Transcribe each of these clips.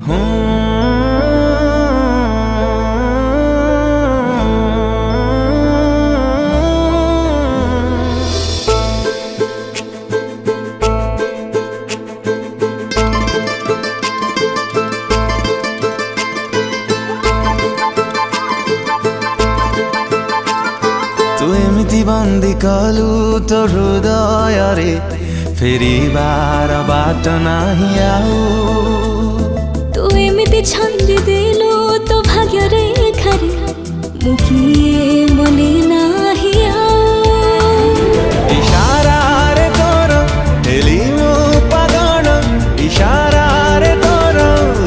तू एमिति बंदी कलु तो हृदय रे फेरिबार बाट नाही आउ तू एमिति छंदी देलु तो भाग्य रेखा रे मु किए मने नाही आउ इशारा रे तोर हेली मो पागल इशारा रे तोर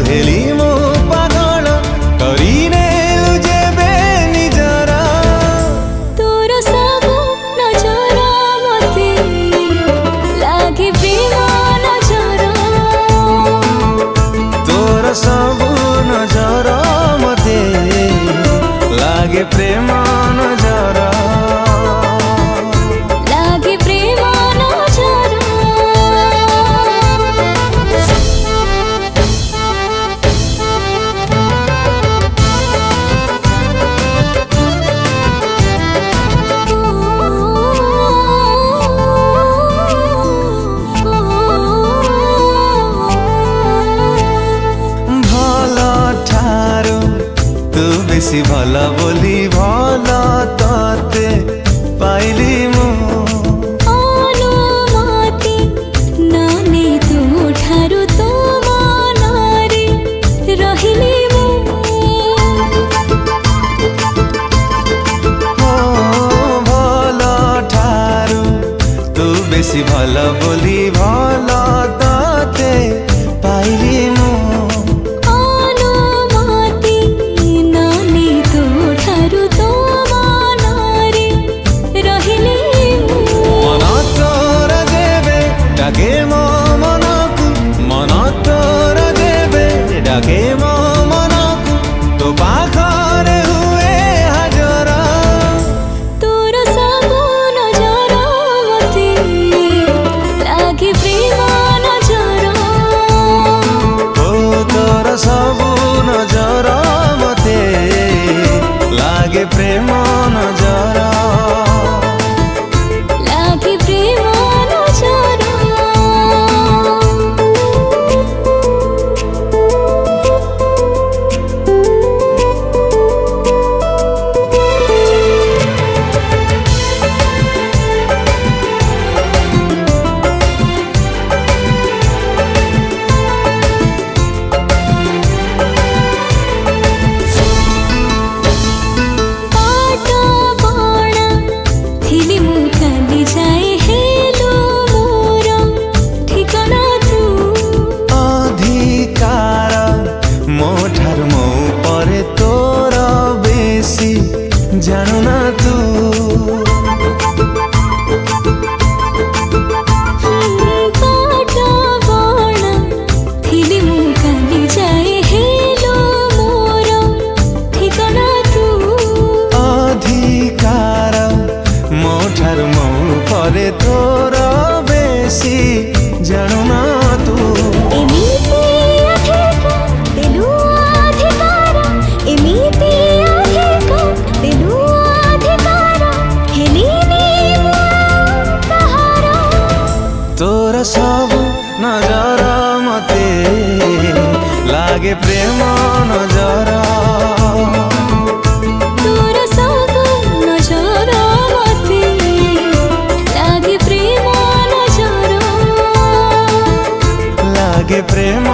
हेली मो पागल करिने जेबे निजर तोर सब नजर मते लागे प्रेम नजर तोर सब नजर मते लागे प्रेम नजर लागे प्रेम नजर बेसी भल बोली भल तते पाइली मु अनुमति नानी तू ठारू तो मनारे रहिली मु भल ठारू तू बेसी भल बोली भल तते पाइली मु डाके मो मनकु मन तोर देबे डाके मो मनकु तो पाखरे हुए हाजर तोर सब नजर मते लागे प्रेम नजर ओ तोर सब नजर मते लागे प्रेम नजर लागे प्रेम नजर जानू ना तू पाटा बाणा थिली मु काली जाए हेलो मोर ठिकाना तू अधिकार मो ठारू मो परे तोर बेसी जानू ना तू एमिति अधिकार देलु अधिकार एमिति अधिकार देलु अधिकार हेलिनी मु कहार तोर सब नजर मते लागे प्रेम नजर तोर सब नजर मते लागे प्रेम नजर लागे प्रेम